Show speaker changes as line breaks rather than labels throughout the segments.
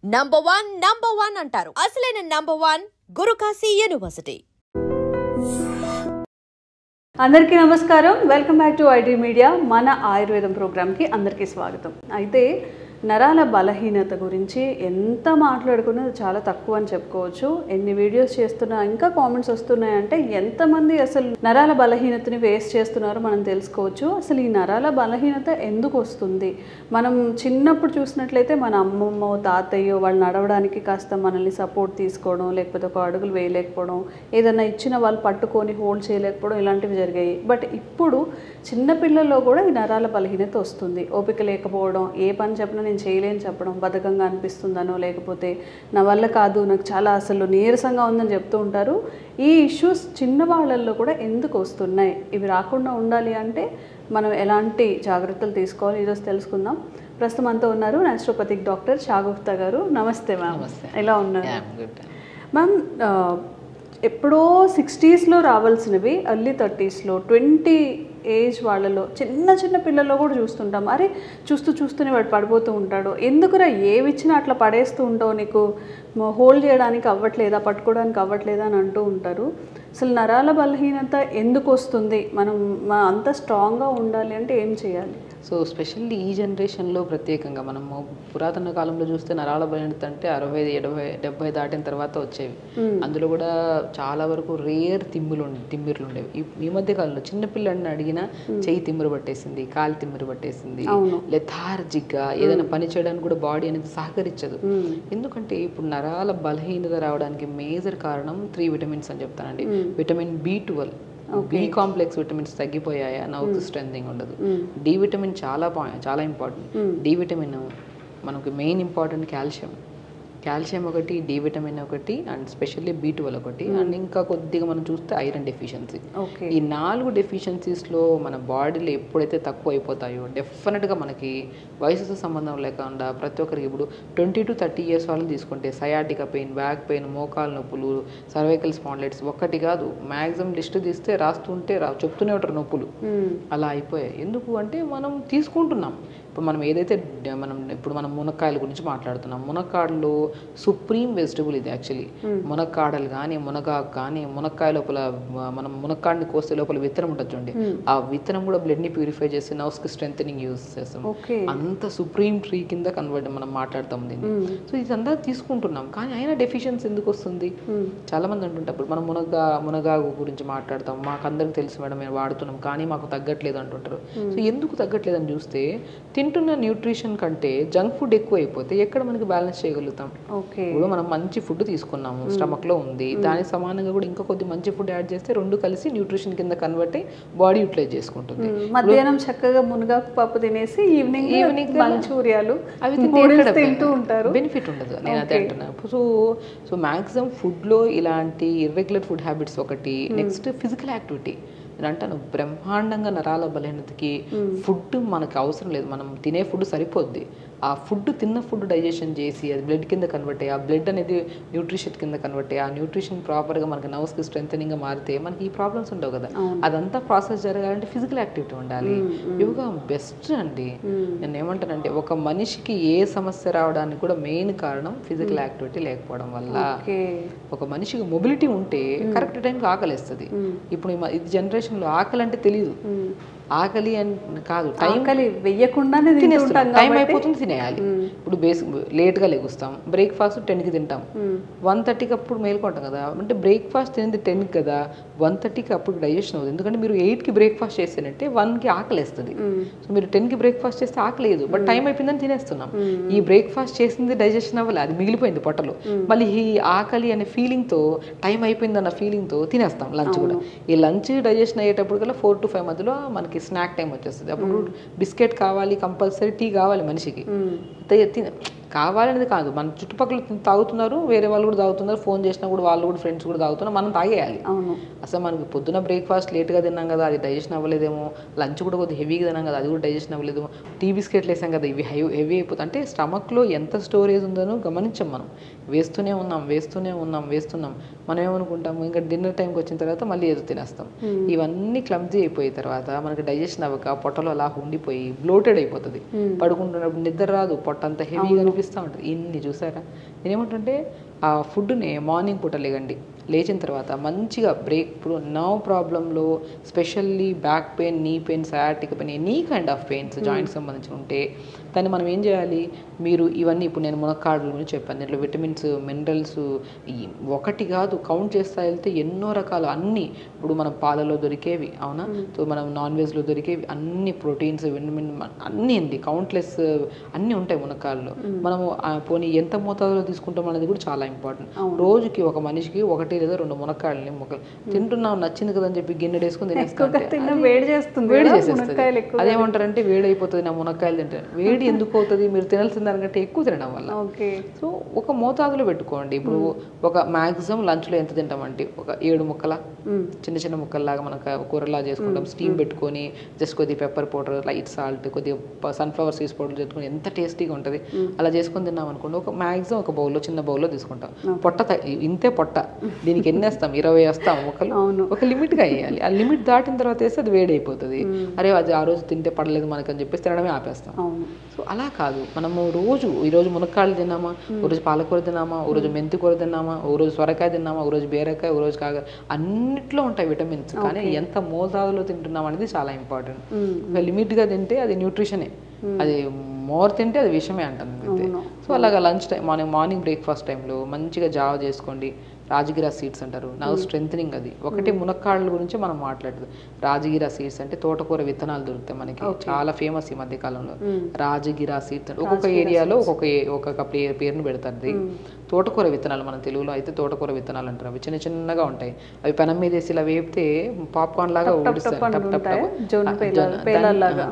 Number one అంటారు. అసలైన number one Guru Kashi university.
అందరికీ నమస్కారం. Welcome back to IT media. మన ఆయుర్వేదం ప్రోగ్రామ్కి అందరికీ స్వాగతం. అయితే నరాల బలహీనత గురించి ఎంత మాట్లాడుకున్నా చాలా తక్కువ అని చెప్పుకోవచ్చు. ఎన్ని వీడియోస్ చేస్తున్నా ఇంకా కామెంట్స్ వస్తున్నాయంటే ఎంతమంది అసలు నరాల బలహీనతని ఫేస్ చేస్తున్నారో మనం తెలుసుకోవచ్చు. అసలు ఈ నరాల బలహీనత ఎందుకు వస్తుంది? మనం చిన్నప్పుడు చూసినట్లయితే మన అమ్మమ్మో తాతయ్యో వాళ్ళు నడవడానికి కాస్త మనల్ని సపోర్ట్ తీసుకోవడం, లేకపోతే ఒక అడుగులు వేయలేకపోవడం, ఏదైనా ఇచ్చిన వాళ్ళు పట్టుకొని హోల్డ్ చేయలేకపోవడం ఇలాంటివి జరిగాయి. బట్ ఇప్పుడు చిన్నపిల్లల్లో కూడా ఈ నరాల బలహీనత వస్తుంది. ఓపిక లేకపోవడం, ఏ పని చెప్పినా నేను చేయలేని చెప్పడం, బద్ధకంగా అనిపిస్తుందనో లేకపోతే నా వల్ల కాదు, నాకు చాలా అసలు నీరసంగా ఉందని చెప్తూ ఉంటారు. ఈ ఇష్యూస్ చిన్నవాళ్ళల్లో కూడా ఎందుకు వస్తున్నాయి? ఇవి రాకుండా ఉండాలి అంటే మనం ఎలాంటి జాగ్రత్తలు తీసుకోవాలి ఈరోజు తెలుసుకుందాం. ప్రస్తుతం అంతా ఉన్నారు న్యాచురోపతిక్ డాక్టర్ షాగుప్తా గారు. నమస్తే మ్యామ్, ఎలా ఉన్నారు మ్యామ్? ఎప్పుడో 60స్లో రావాల్సినవి ఎర్లీ 30స్లో 20 ఏజ్ వాళ్ళలో చిన్న పిల్లల్లో కూడా చూస్తుంటాం. అరే చూస్తూనే వాడు పడిపోతూ ఉంటాడు, ఎందుకురా ఏవిచ్చినా అట్లా పడేస్తూ ఉంటావు, నీకు హోల్డ్ చేయడానికి అవ్వట్లేదా, పట్టుకోవడానికి అవ్వట్లేదా అని అంటూ ఉంటారు. అసలు నరాల బలహీనత ఎందుకు వస్తుంది? మనం అంత స్ట్రాంగ్గా ఉండాలి అంటే ఏం చేయాలి?
సో స్పెషల్లీ ఈ జనరేషన్లో ప్రత్యేకంగా మనము పురాతన కాలంలో చూస్తే నరాల బలహీనత అంటే 60, 70, 70 దాటిన తర్వాత వచ్చేవి. అందులో కూడా చాలా వరకు రేర్ తిమ్మిర్లు ఉండేవి. ఈ మధ్య కాలంలో చిన్నపిల్లని అడిగినా చెయ్యి తిమ్మిరి పట్టేసింది, కాలు తిమ్మిరి పట్టేసింది, లెథార్జిక్గా ఏదైనా పని చేయడానికి కూడా బాడీ అనేది సహకరించదు. ఎందుకంటే ఇప్పుడు నరాల బలహీనత రావడానికి మేజర్ కారణం 3 విటమిన్స్ అని చెప్తానండి. Vitamin B12, B complex vitamins తగ్గిపోయాయా, నర్వ్ స్ట్రెంథింగ్ ఉండదు. డి విటమిన్ చాలా ఇంపార్టెంట్. డి విటమిన్ మనకు మెయిన్ ఇంపార్టెంట్ కాల్షియం ఒకటి, డి విటమిన్ ఒకటి, అండ్ స్పెషల్లీ B12 ఒకటి, అండ్ ఇంకా కొద్దిగా మనం చూస్తే ఐరన్ డెఫిషియన్సీ. ఈ 4 డెఫిషియన్సీస్లో మన బాడీలో ఎప్పుడైతే తక్కువ అయిపోతాయో డెఫినెట్గా మనకి వయసుతో సంబంధం లేకుండా ప్రతి ఒక్కరికి ఇప్పుడు 20 to 30 ఇయర్స్ వాళ్ళని తీసుకుంటే సయాటికా పెయిన్, బ్యాక్ పెయిన్, మోకాలు నొప్పులు, సర్వైకల్ స్పాండిలైటిస్ ఒక్కటి కాదు, మ్యాక్సిమం లిస్ట్ తీస్తే రాస్తుంటే చెప్తూనే ఉంటారు నొప్పులు. అలా అయిపోయాయి. ఎందుకు అంటే మనం తీసుకుంటున్నాం. ఇప్పుడు మనం ఏదైతే మనం మునక్కాయల గురించి మాట్లాడుతున్నాం. మునక్కాడలో సుప్రీం వెజిటబుల్ ఇది యాక్చువల్లీ. మునక్కాడలు కానీ, మునగాకు కానీ, మునక్కాయ లోపల మనం మునక్కాడని కోస్తే లోపల విత్తనం ఉంటుంది చూడండి, ఆ విత్తనం కూడా బ్లడ్ని ప్యూరిఫై చేసి నర్వ్స్కి స్ట్రెంథనింగ్ యూజ్ చేస్తాం. అంత సుప్రీం ట్రీ కింద కన్వర్ట్ మనం మాట్లాడతాం దీన్ని. సో ఇదంతా తీసుకుంటున్నాం, కానీ అయినా డెఫిషియన్సీ ఎందుకు వస్తుంది? చాలా మంది అంటుంటారు మనం మునగాకు గురించి మాట్లాడతాం, మాకు అందరికి తెలుసు మేడం మేము వాడుతున్నాం కానీ మాకు తగ్గట్లేదు అంటుంటారు. సో ఎందుకు తగ్గట్లేదు అని చూస్తే తింటున్న న్యూట్రిషన్ కంటే జంక్ ఫుడ్ ఎక్కువ అయిపోతే ఎక్కడ మనకి బ్యాలెన్స్ చేయగలుగుతాం? ఇప్పుడు మనం మంచి ఫుడ్ తీసుకున్నాము, స్టమక్ లో ఉంది, దానికి సమానంగా కూడా ఇంకా కొద్ది మంచి ఫుడ్ యాడ్ చేస్తే రెండు కలిసి న్యూట్రిషన్ కింద కన్వర్ట్ అయ్యి బాడీ యూటిలైజ్ చేసుకుంటుంది.
మధ్యాహ్నం చక్కగా మునగాకు పప్పు తినేసి ఈవినింగ్ మంచూరియాలు అవి తింటూ ఉంటారు,
బెనిఫిట్ ఉండదు. నేను అదే అంటున్నాను. సో మ్యాక్సిమం ఫుడ్ లో ఇలాంటి ఇర్రెగ్యులర్ ఫుడ్ హ్యాబిట్స్ ఒకటి. Next physical activity. నేను అంటాను బ్రహ్మాండంగా నరాల బలహీనతకి ఫుడ్ మనకు అవసరం లేదు, మనం తినే ఫుడ్ సరిపోద్ది. ఆ తిన్న ఫుడ్ డైజెషన్ చేసి అది బ్లడ్ కింద కన్వర్ట్ అయ్యి, ఆ బ్లడ్ అనేది న్యూట్రిషన్ కింద కన్వర్ట్ అయ్యి, ఆ న్యూట్రిషన్ ప్రాపర్గా మనకి నర్వ్స్కి స్ట్రెంథనింగ్గా మారితే మనకి ఈ ప్రాబ్లమ్స్ ఉండవు కదా. అదంతా ప్రాసెస్ జరగాలంటే ఫిజికల్ యాక్టివిటీ ఉండాలి. యోగా బెస్ట్ అండి. నేను ఏమంటానంటే ఒక మనిషికి ఏ సమస్య రావడానికి కూడా మెయిన్ కారణం ఫిజికల్ యాక్టివిటీ లేకపోవడం వల్ల. ఒక మనిషికి మొబిలిటీ ఉంటే కరెక్ట్ టైంకి ఆకలిస్తుంది. ఇప్పుడు ఇది జనరేషన్లో ఆకలి అంటే తెలియదు. ఆకలి అని కాదు,
ఆకలి వెయ్యకుండానే
తినేస్తాం, టైం అయిపోతుంది తినేయాలి. ఇప్పుడు లేట్గా లెగుస్తాం, బ్రేక్ఫాస్ట్ 10కి తింటాం, 1:30కి అప్పుడు మేల్కొంటాం కదా. అంటే బ్రేక్ఫాస్ట్ తినేది 10కి కదా, 1:30కి అప్పుడు డైజెషన్ అవుతుంది. ఎందుకంటే మీరు 8కి బ్రేక్ఫాస్ట్ చేస్తేనంటే 1కి ఆకలి వేస్తుంది. సో మీరు 10కి బ్రేక్ఫాస్ట్ చేస్తే ఆకలి లేదు, బట్ టైం అయిపోయిందని తినేస్తున్నాం. ఈ బ్రేక్ఫాస్ట్ చేసింది డైజెషన్ అవ్వాలి, అది మిగిలిపోయింది పొట్టలో. మళ్ళీ ఈ ఆకలి అనే ఫీలింగ్తో, టైం అయిపోయిందన్న ఫీలింగ్తో తినేస్తాం లంచ్ కూడా. ఈ లంచ్ డైజెషన్ అయ్యేటప్పుడు కల్లా 4 to 5 మధ్యలో మనకి స్నాక్ టైం వచ్చేస్తుంది. అప్పుడు బిస్కెట్ కావాలి, కంపల్సరీ టీ కావాలి మనిషికి. కావాలనేది కాదు, మన చుట్టుపక్కల తాగుతున్నారు, వేరే వాళ్ళు కూడా తాగుతున్నారు, ఫోన్ చేసినా కూడా వాళ్ళు కూడా ఫ్రెండ్స్ కూడా తాగుతున్నారు, మనం తాగేయాలి. అసలు మనకి పొద్దున బ్రేక్ఫాస్ట్ లేట్గా తిన్నాం కదా, అది డైజెషన్ అవ్వలేదేమో, లంచ్ కూడా కొద్దిగా హెవీగా తిన్నాం కదా, అది కూడా డైజెషన్ అవ్వలేదేమో, టీ బిస్కెట్లు వేసాం కదా, ఇవి హెవీ అయిపోతుంది. అంటే స్టమక్లో ఎంత స్టోరేజ్ ఉందనో గమనించాం మనం. వేస్తూనే ఉన్నాం. మనం ఏమనుకుంటాము, ఇంకా డిన్నర్ టైంకి వచ్చిన తర్వాత మళ్ళీ ఏదో తినేస్తాం. ఇవన్నీ క్లమ్జీ అయిపోయిన తర్వాత మనకి డైజెషన్ అవ్వక పొట్టలో అలా ఉండిపోయి బ్లోటెడ్ అయిపోతుంది. పడుకుంటున్నప్పుడు నిద్ర రాదు, పొట్ట అంతా హెవీగా అనిపిస్తుంది, చూపిస్తూ ఉంటుంది. ఇన్ని చూసారా? నేనేమంటుంటే ఆ ఫుడ్ని మార్నింగ్ పూట లేచిన తర్వాత మంచిగా బ్రేక్, ఇప్పుడు నర్వ్ ప్రాబ్లంలో specially back pain, knee pain, sciatic pain, any kind of pains joints సంబంధించి ఉంటే దాన్ని మనం ఏం చేయాలి? మీరు ఇవన్నీ ఇప్పుడు నేను మునక్కాడల గురించి చెప్పాను, దీంట్లో విటమిన్స్, మినరల్స్ ఒకటి కాదు కౌంట్ చేస్తా వెళ్తే ఎన్నో రకాలు అన్నీ. ఇప్పుడు మనం పాలలో దొరికేవి, అవునా, సో మనం నాన్ వెజ్లో దొరికేవి అన్ని ప్రోటీన్స్, విటమిన్ అన్నీ అండి, కౌంట్లెస్ అన్నీ ఉంటాయి మునక్కాడలో. మనము పోనీ ఎంత మోతాదులో తీసుకుంటాం అనేది కూడా చాలా ఇంపార్టెంట్. రోజుకి ఒక మనిషికి 1 లేదా 2 మునక్కాడలని ముక్కలు తింటున్నాం, నచ్చింది కదా అని చెప్పి గిన్నె వేసుకుని
వేడి చేస్తుంది.
అదేమంటారంటే వేడైపోతుంది నా మునక్కాయలు తింటే. వేడి ఎందుకు అవుతుంది? మీరు తినాల్సిన దానికంటే ఎక్కువ తినడం వల్ల. సో ఒక మోతాదులో పెట్టుకోండి. ఇప్పుడు ఒక మ్యాక్సిమం లంచ్లో ఎంత తింటామంటే ఒక 7 ముక్కల చిన్న చిన్న ముక్కల్లాగా మనకు కూరలా చేసుకుంటాం, స్టీమ్ పెట్టుకొని జస్ట్ కొద్దిగా పెప్పర్ పౌడర్, లైట్ సాల్ట్, కొద్దిగా సన్ఫ్లవర్ సీడ్స్ పౌడర్ చేసుకుని ఎంత టేస్టీగా ఉంటుంది. అలా చేసుకొని తిన్నాం అనుకోండి, ఒక మ్యాక్సిమం ఒక బౌల్లో, చిన్న బౌల్లో తీసుకుంటాం. పొట్ట ఇంతే పొట్ట, దీనికి ఎన్ని వేస్తాం? 20 వేస్తాం ముక్కలు. ఒక లిమిట్గా వేయాలి. ఆ లిమిట్ దాటిన తర్వాత వేస్తే అది వేడి అయిపోతుంది. అరే అది ఆ రోజు తింటే పడలేదు మనకు అని చెప్పేసి తినడమే ఆపేస్తాం. సో అలా కాదు, మనము ఈరోజు మునక్కాయలు తిన్నామా, ఓ రోజు పాలకూర తిన్నామా, ఓ రోజు మెంతి కూర తిన్నామా, ఓ రోజు సొరకాయ తిన్నామా, ఓ రోజు బీరకాయ, ఓ రోజు కాగా, అన్నిట్లో ఉంటాయి విటమిన్స్. కానీ ఎంత మోతాదులో తింటున్నాం అనేది చాలా ఇంపార్టెంట్. లిమిట్గా తింటే అది న్యూట్రిషనే, అది మోర్ తింటే అది విషమే అంటాను అంతే. సో అలాగా లంచ్ టైం, మార్నింగ్ బ్రేక్ఫాస్ట్ టైంలో మంచిగా జావ చేసుకోండి. రాజగిరా సీడ్స్ అంటారు, నర్వ్ స్ట్రెంథనింగ్. అది ఒకటి మునక్కాడల గురించి మనం మాట్లాడదు. రాజగిరా సీడ్స్ అంటే తోటకూర విత్తనాలు దొరుకుతాయి మనకి, చాలా ఫేమస్ ఈ మధ్య కాలంలో. రాజగిరా సీడ్స్ ఒక్కొక్క ఏరియాలో ఒక్కొక్క పేరును పెడతారు. తోటకూర విత్తనాలు, మన తెలుగులో అయితే తోటకూర విత్తనాలు అంటారు. అవి చిన్న చిన్నగా ఉంటాయి, అవి పెనం మీద వేసి ఇలా వేపితే పాప్కార్న్ లాగా ఊడిస్తాయి, పేలాగా.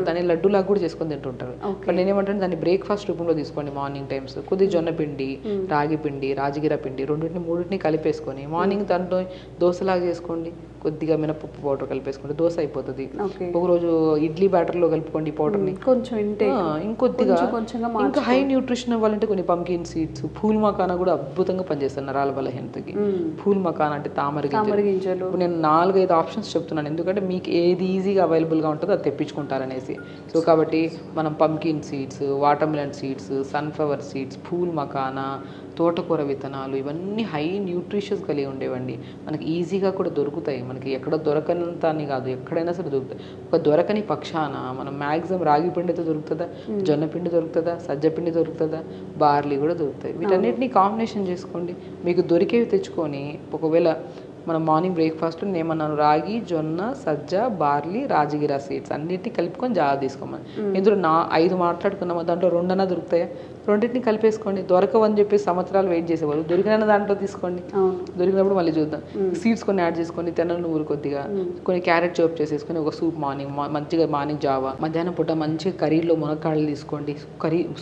దాన్ని లడ్డూలాగా కూడా చేసుకొని తింటుంటారు. బట్ నేనేమంటే దాన్ని బ్రేక్ఫాస్ట్ రూపంలో తీసుకోండి మార్నింగ్ టైమ్స్. కొద్దిగా జొన్న పిండి, రాగి పిండి, రాజగిరా పిండి మూడింటిని కలిపేసుకొని మార్నింగ్ దాంట్లో దోశలాగా చేసుకోండి. కొద్దిగా మినపప్పు పౌడర్ కలిపేసుకుంటే దోశ అయిపోతుంది. ఒకరోజు ఇడ్లీ బ్యాటర్లో కలుపుకోండి పౌడర్ని కొంచెం, ఇంకొద్దిగా ఇంకా హై న్యూట్రిషన్ ఇవ్వాలంటే కొన్ని పంకిన్ సీడ్స్, పూల్ మకానా కూడా అద్భుతంగా పనిచేస్తారు నరాల బలహీనతకి. పూల్ మకానా అంటే తామర గింజలు. నేను 4-5 ఆప్షన్స్ చెప్తున్నాను, ఎందుకంటే మీకు ఏది ఈజీగా అవైలబుల్గా ఉంటుందో అది తెప్పించుకుంటారనేసి. సో కాబట్టి మనం pumpkin seeds, water melon seeds, sunflower seeds, pool makhana, తోటకూర విత్తనాలు, ఇవన్నీ హై న్యూట్రిషన్స్ కలిగి ఉండేవండి. మనకి ఈజీగా కూడా దొరుకుతాయి. మనకి ఎక్కడ దొరకనంత అని కాదు, ఎక్కడైనా సరే దొరుకుతాయి. ఒక దొరకని పక్షాన మనం మ్యాక్సిమం రాగి పిండితో దొరుకుతుందా, జొన్న పిండి దొరుకుతుందా, సజ్జ పిండి దొరుకుతుందా, బార్లీ కూడా దొరుకుతాయి. వీటన్నిటిని కాంబినేషన్ చేసుకోండి. మీకు దొరికేవి తెచ్చుకొని, ఒకవేళ మనం మార్నింగ్ బ్రేక్ఫాస్ట్లో ఏమన్నాను, రాగి, జొన్న, సజ్జ, బార్లీ, రాజగిరా సీడ్స్ అన్నిటిని కలుపుకొని జావ తీసుకోమని. ఇందులో 5 మాట్లాడుకున్నామా, దాంట్లో 2 దొరుకుతాయి. రెండింటిని కలిపేసుకోండి. దొరకవని చెప్పేసి సంవత్సరాలు వెయిట్ చేసేవాళ్ళు, దొరికిన దాంట్లో తీసుకోండి. దొరికినప్పుడు మళ్ళీ చూద్దాం. సీడ్స్ కొన్ని యాడ్ చేసుకోండి, తెల్ల నువ్వులు కొద్దిగా, కొన్ని క్యారెట్ చాప్ చేసేసుకొని ఒక సూప్ మంచిగా మార్నింగ్ జావ. మధ్యాహ్నం పూట మంచిగా కర్రీలో మునక్కాడలు తీసుకోండి.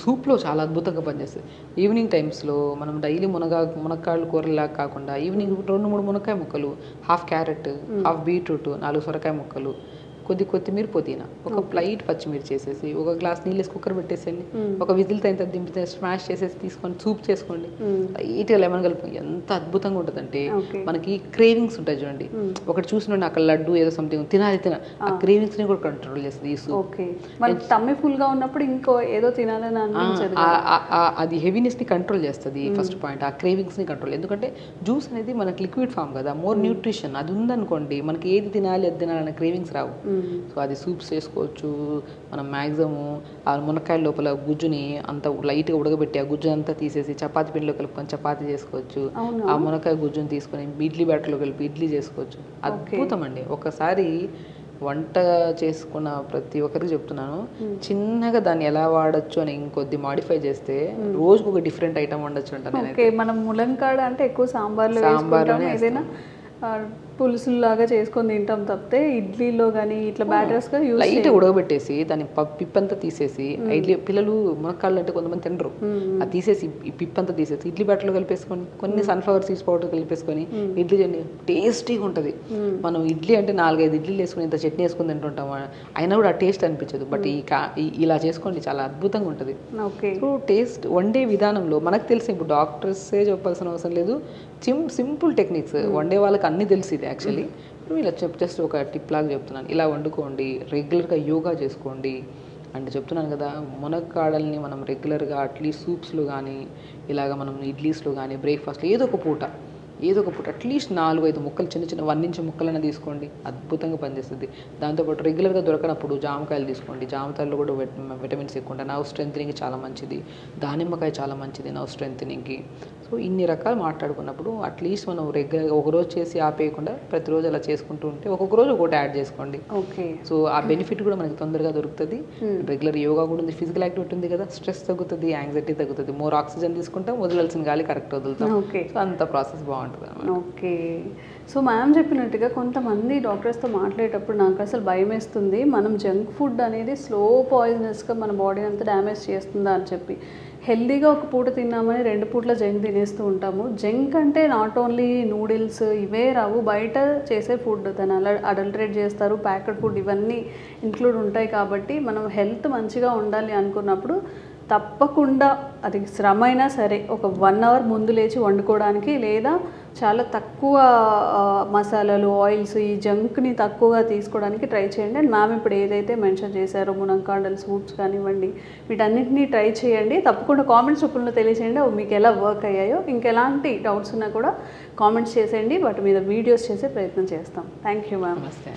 సూప్లో చాలా అద్భుతంగా పనిచేస్తుంది. ఈవినింగ్ టైమ్స్లో మనం డైలీ మునక్కాడలు కూరలాగా కాకుండా ఈవినింగ్ 2-3 మునక్కాయ ముక్కలు, హాఫ్ క్యారెట్, హాఫ్ బీట్రూట్, 4 సొరకాయ ముక్కలు, కొద్ది కొత్తిమీర, పుదీనా, ఒక ప్లైట్ పచ్చిమిర్చి చేసేసి, ఒక గ్లాస్ నీళ్ళు వేసి కుక్కర్ పెట్టేసేయండి. ఒక విజిల్ తగిన దింపితే స్మాష్ చేసేసి తీసుకొని సూప్ చేసుకోండి. లైట్గా లెమన్ కలుపుకొని ఎంత అద్భుతంగా ఉంటుందంటే, మనకి క్రేవింగ్స్ ఉంటాయి చూడండి, ఒకటి చూసిన అక్కడ లడ్డు ఏదో సంథింగ్ తినాలి ఆ క్రేవింగ్స్ ని కూడా కంట్రోల్ చేస్తుంది ఈ సూప్.
టమ్మీ ఫుల్ గా ఉన్నప్పుడు ఇంకో ఏదో తినాలని అనిపించదు,
అది హెవీనెస్ ని కంట్రోల్ చేస్తుంది. ఫస్ట్ పాయింట్ ఆ క్రేవింగ్స్ ని కంట్రోల్. ఎందుకంటే జ్యూస్ అనేది మనకి లిక్విడ్ ఫామ్ కదా, మోర్ న్యూట్రిషన్. అది ఉందనుకోండి మనకి ఏది తినాలి అది తినాలనే క్రేవింగ్స్ రావు. సో అది సూప్స్ చేసుకోవచ్చు. మనం మ్యాక్సిమం ఆ మునక్కాయల లోపల గుజ్జుని అంత లైట్గా ఉడకబెట్టి ఆ గుజ్జు అంతా తీసేసి చపాతీ పిండిలో కలుపుకొని చపాతీ చేసుకోవచ్చు. ఆ మునక్కాయ గుజ్జుని తీసుకొని ఇడ్లీ బ్యాటర్లో కలిపి ఇడ్లీ చేసుకోవచ్చు. అద్భుతం అండి. ఒకసారి వంట చేసుకున్న ప్రతి ఒక్కరికి చెప్తున్నాను, చిన్నగా దాన్ని ఎలా వాడచ్చు అని ఇంకొద్ది మాడిఫై చేస్తే రోజుకు ఒక డిఫరెంట్ ఐటమ్ వండొచ్చు అంటాను.
మనం ములంకాడ అంటే ఎక్కువ సాంబార్లో ఏదైనా పులుసులాగా చేసుకొని తింటాం తప్పితే ఇడ్లీలో కానీ ఇట్లా బ్యాటర్స్గా
లైట్ ఉడకబెట్టేసి దాన్ని పిప్పంతా తీసేసి, ఇడ్లీ పిల్లలు మునక్కాళ్ళు అంటే కొంతమంది తినరు, అది తీసేసి పిప్పంతా తీసేసి ఇడ్లీ బ్యాటర్లో కలిపేసుకొని కొన్ని సన్ఫ్లవర్ సీడ్స్ పౌడర్ కలిపేసుకొని ఇడ్లీ చేయండి, టేస్టీగా ఉంటుంది. మనం ఇడ్లీ అంటే 4-5 ఇడ్లీలు వేసుకుని ఇంత చట్నీ వేసుకుని తింటుంటాం, అయినా కూడా ఆ టేస్ట్ అనిపించదు. బట్ ఇలా చేసుకోండి, చాలా అద్భుతంగా ఉంటుంది. సో టేస్ట్ వండే విధానంలో మనకు తెలిసి, ఇప్పుడు డాక్టర్సే చెప్పాల్సిన అవసరం లేదు, సింపుల్ టెక్నిక్స్ వండే వాళ్ళకి అన్నీ తెలిసింది యాక్చువల్లీ. ఇలా జస్ట్ ఒక టిప్ లాగా చెప్తున్నాను. ఇలా వండుకోండి, రెగ్యులర్గా యోగా చేసుకోండి, అంటే చెప్తున్నాను కదా, మునక్కాడల్ని మనం రెగ్యులర్గా అట్లీస్ట్ సూప్స్లో కానీ ఇలాగ మనం ఇడ్లీస్లో కానీ బ్రేక్ఫాస్ట్లో ఏదో ఒక పూట అట్లీస్ట్ 4-5 ముక్కలు చిన్న చిన్న 1 ఇంచ్ ముక్కలైనా తీసుకోండి, అద్భుతంగా పనిచేస్తుంది. దాంతోపాటు రెగ్యులర్గా దొరకనప్పుడు జామకాయలు తీసుకోండి, జామకాయల్లో కూడా విటమిన్స్ ఎక్కువ ఉంటాయి, నర్వ్ స్ట్రెంథనింగ్కి చాలా మంచిది. దానిమ్మకాయ చాలా మంచిది నర్వ్ స్ట్రెంథనింగ్కి. సో ఇన్ని రకాలు మాట్లాడుకున్నప్పుడు అట్లీస్ట్ మనం రెగ్యులర్గా ఒకరోజు చేసి ఆపేయకుండా ప్రతిరోజు అలా చేసుకుంటూ ఉంటే ఒక్కొక్క రోజు ఒకటి యాడ్ చేసుకోండి.
ఓకే.
సో ఆ బెనిఫిట్ కూడా మనకి తొందరగా దొరుకుతుంది. రెగ్యులర్ యోగా కూడా ఉంది, ఫిజికల్ యాక్టివిటీ ఉంది కదా, స్ట్రెస్ తగ్గుతుంది, యాంగ్జైటీ తగ్గుతుంది, మోర్ ఆక్సిజన్ తీసుకుంటాం, వదలాల్సిన గాలి కరెక్ట్ వదులుతాం.
ఓకే.
సో అంత ప్రాసెస్ బాగుంటుంది.
ఓకే. సో మ్యామ్ చెప్పినట్టుగా కొంతమంది డాక్టర్స్తో మాట్లాడేటప్పుడు నాకు అసలు భయం వేస్తుంది, మనం జంక్ ఫుడ్ అనేది స్లో పాయిజనస్గా మన బాడీ అంతా డ్యామేజ్ చేస్తుందా అని చెప్పి. హెల్దీగా ఒక పూట తిన్నామని 2 పూట్ల జంక్ తినేస్తూ ఉంటాము. జంక్ అంటే నాట్ ఓన్లీ నూడిల్స్ ఇవే రావు, బయట చేసే ఫుడ్ దాన్ని అడల్టరేట్ చేస్తారు, ప్యాకెడ్ ఫుడ్ ఇవన్నీ ఇంక్లూడ్ ఉంటాయి. కాబట్టి మనం హెల్త్ మంచిగా ఉండాలి అనుకున్నప్పుడు తప్పకుండా అది శ్రమ అయినా సరే ఒక 1 అవర్ ముందు లేచి వండుకోవడానికి, లేదా చాలా తక్కువ మసాలాలు ఆయిల్స్ ఈ జంక్ని తక్కువగా తీసుకోవడానికి ట్రై చేయండి. అండ్ మ్యామ్ ఇప్పుడు ఏదైతే మెన్షన్ చేశారో మునంకాడల్ సూప్స్ కానివ్వండి, వీటన్నిటిని ట్రై చేయండి. తప్పకుండా కామెంట్స్ రూపంలో తెలియచేయండి మీకు ఎలా వర్క్ అయ్యాయో. ఇంకెలాంటి డౌట్స్ ఉన్నా కూడా కామెంట్స్ చేసేయండి, వాటి మీద వీడియోస్ చేసే ప్రయత్నం చేస్తాం. Thank you ma'am.
నమస్తే.